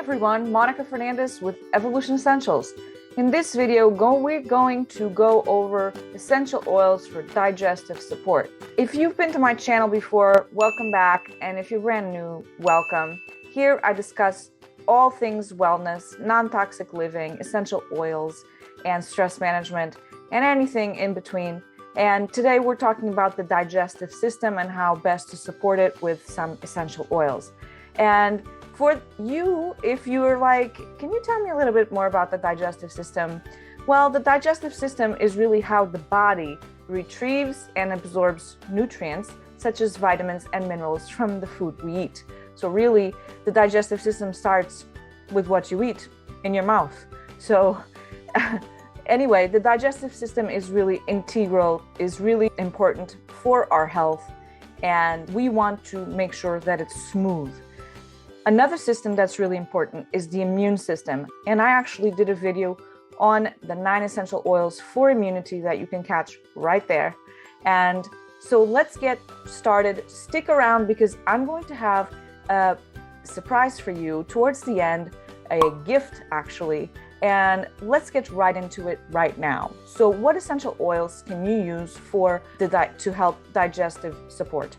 everyone, Monica Fernandes with Evolution Essentials. In this video, we're going to go over essential oils for digestive support. If you've been to my channel before, welcome back. And if you're brand new, welcome. Here I discuss all things wellness, non-toxic living, essential oils, and stress management, and anything in between. And today we're talking about the digestive system and how best to support it with some essential oils. And for you, if you're like, can you tell me a little bit more about the digestive system? Well, the digestive system is really how the body retrieves and absorbs nutrients, such as vitamins and minerals from the food we eat. So really, the digestive system starts with what you eat in your mouth. So anyway, the digestive system is really integral, is really important for our health, and we want to make sure that it's smooth. Another system that's really important is the immune system. And I actually did a video on the 9 essential oils for immunity that you can catch right there. And so let's get started. Stick around because I'm going to have a surprise for you towards the end, a gift actually. And let's get right into it right now. So what essential oils can you use for to help digestive support?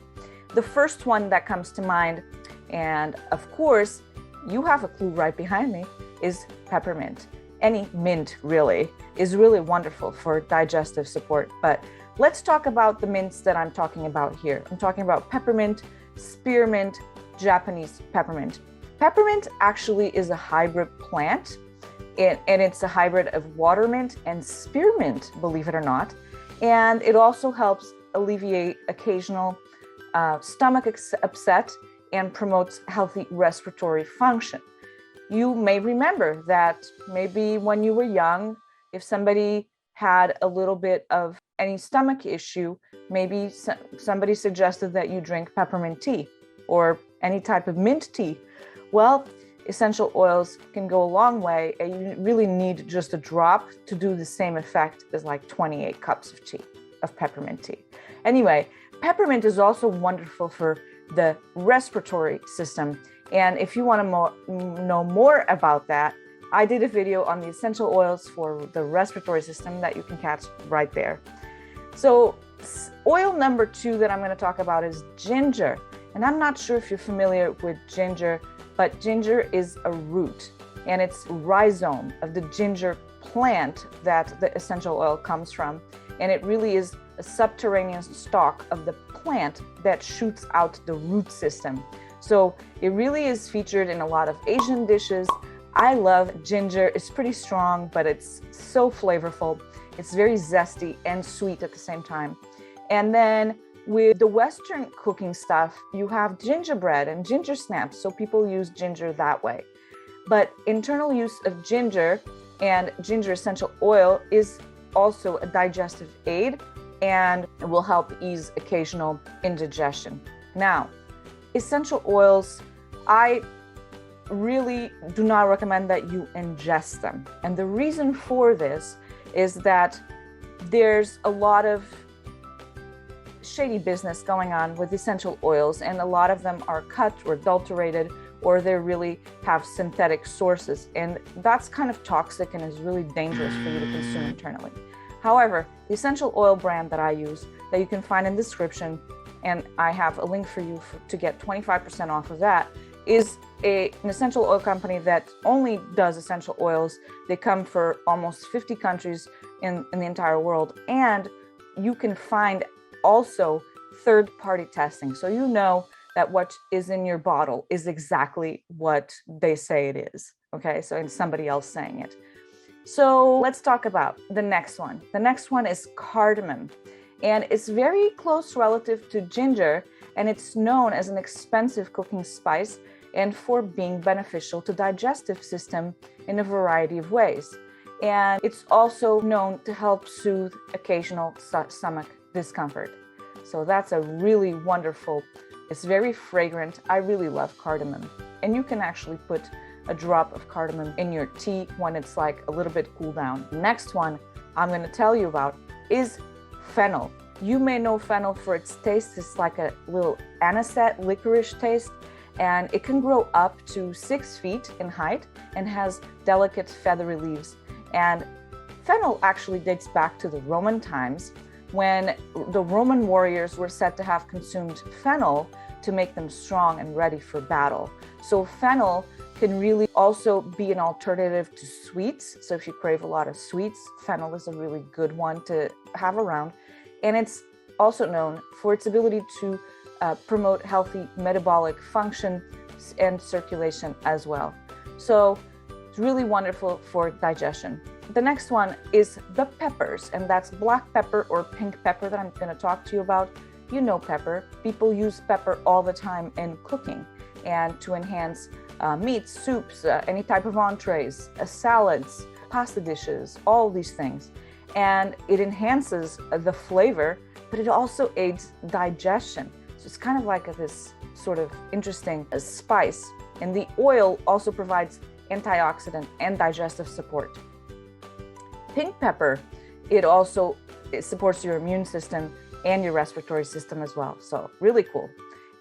The first one that comes to mind, and of course, you have a clue right behind me, is peppermint. Any mint really is really wonderful for digestive support. But let's talk about the mints that I'm talking about here. I'm talking about peppermint, spearmint, Japanese peppermint. Peppermint actually is a hybrid plant, and it's a hybrid of watermint and spearmint, believe it or not. And it also helps alleviate occasional stomach upset and promotes healthy respiratory function. You may remember that maybe when you were young, if somebody had a little bit of any stomach issue, maybe somebody suggested that you drink peppermint tea or any type of mint tea. Well, essential oils can go a long way, and you really need just a drop to do the same effect as like 28 cups of peppermint tea. Anyway, peppermint is also wonderful for the respiratory system. And if you want to know more about that, I did a video on the essential oils for the respiratory system that you can catch right there. So oil number 2 that I'm going to talk about is ginger. And I'm not sure if you're familiar with ginger, but ginger is a root, and it's rhizome of the ginger plant that the essential oil comes from. And it really is a subterranean stalk of the plant that shoots out the root system. So it really is featured in a lot of Asian dishes. I love ginger. It's pretty strong, but it's so flavorful. It's very zesty and sweet at the same time. And then with the Western cooking stuff, you have gingerbread and ginger snaps. So people use ginger that way. But internal use of ginger and ginger essential oil is also a digestive aid, and it will help ease occasional indigestion. Now, essential oils, I really do not recommend that you ingest them. And the reason for this is that there's a lot of shady business going on with essential oils, and a lot of them are cut or adulterated, or they really have synthetic sources. And that's kind of toxic and is really dangerous for you to consume internally. However, the essential oil brand that I use, that you can find in the description, and I have a link for you to get 25% off of that, is an essential oil company that only does essential oils. They come for almost 50 countries in the entire world. And you can find also third-party testing. So you know that what is in your bottle is exactly what they say it is. Okay, so it's somebody else saying it. So let's talk about the next one. The next one is cardamom, and it's very close relative to ginger, and it's known as an expensive cooking spice and for being beneficial to digestive system in a variety of ways. And it's also known to help soothe occasional stomach discomfort. So that's a really wonderful, it's very fragrant. I really love cardamom. And you can actually put a drop of cardamom in your tea when it's like a little bit cool down. Next one I'm going to tell you about is fennel. You may know fennel for its taste. It's like a little anisette licorice taste, and it can grow up to 6 feet in height and has delicate feathery leaves. And fennel actually dates back to the Roman times, when the Roman warriors were said to have consumed fennel to make them strong and ready for battle. So fennel can really also be an alternative to sweets. So if you crave a lot of sweets, fennel is a really good one to have around. And it's also known for its ability to promote healthy metabolic function and circulation as well. So it's really wonderful for digestion. The next one is the peppers, and that's black pepper or pink pepper that I'm going to talk to you about. You know pepper. People use pepper all the time in cooking and to enhance meats, soups, any type of entrees, salads, pasta dishes, all these things. And it enhances the flavor, but it also aids digestion. So it's kind of like this sort of interesting spice. And the oil also provides antioxidant and digestive support. Pink pepper, it supports your immune system and your respiratory system as well. So really cool.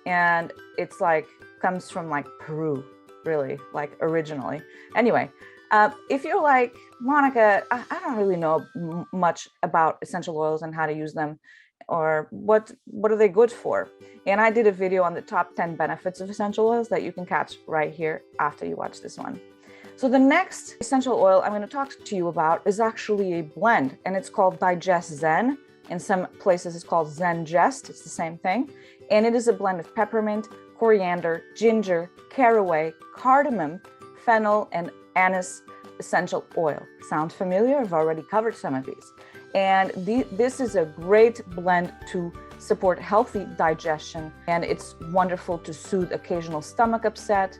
And it's like, comes from like Peru, really, like originally. Anyway, if you're like, Monica, I don't really know much about essential oils and how to use them, or what are they good for? And I did a video on the top 10 benefits of essential oils that you can catch right here after you watch this one. So the next essential oil I'm going to talk to you about is actually a blend, and it's called Digest Zen. In some places it's called Zengest, it's the same thing. And it is a blend of peppermint, coriander, ginger, caraway, cardamom, fennel, and anise essential oil. Sound familiar? I've already covered some of these. And this is a great blend to support healthy digestion, and it's wonderful to soothe occasional stomach upset,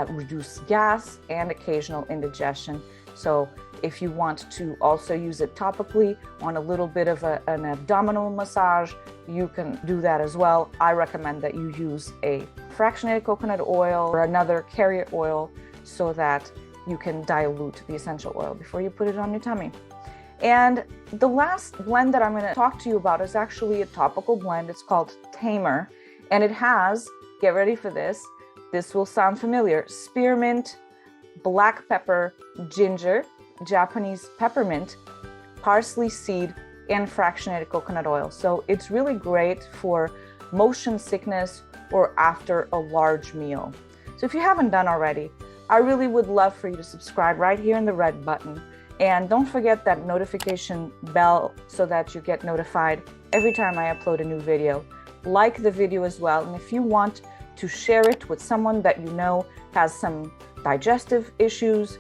reduce gas and occasional indigestion. So if you want to also use it topically on a little bit of an abdominal massage, you can do that as well. I recommend that you use a fractionated coconut oil or another carrier oil so that you can dilute the essential oil before you put it on your tummy. And the last blend that I'm going to talk to you about is actually a topical blend. It's called Tamer, and it has, get ready for this will sound familiar, spearmint, black pepper, ginger, Japanese peppermint, parsley seed, and fractionated coconut oil. So it's really great for motion sickness or after a large meal. So if you haven't done already, I really would love for you to subscribe right here in the red button. And don't forget that notification bell so that you get notified every time I upload a new video. Like the video as well. And if you want to share it with someone that you know has some digestive issues,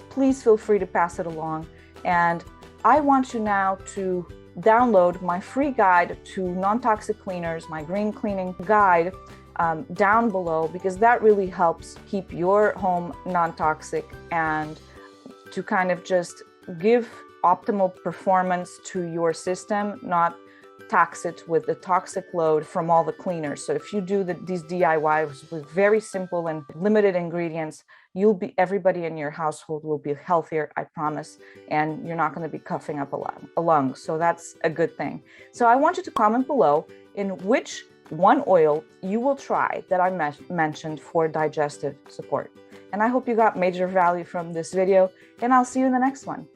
please feel free to pass it along. And I want you now to download my free guide to non-toxic cleaners, my green cleaning guide, down below, because that really helps keep your home non-toxic and to kind of just give optimal performance to your system, not tax it with the toxic load from all the cleaners. So if you do these DIYs with very simple and limited ingredients, everybody in your household will be healthier, I promise, and you're not going to be coughing up a lung. So that's a good thing. So I want you to comment below in which one oil you will try that I mentioned for digestive support. And I hope you got major value from this video, and I'll see you in the next one.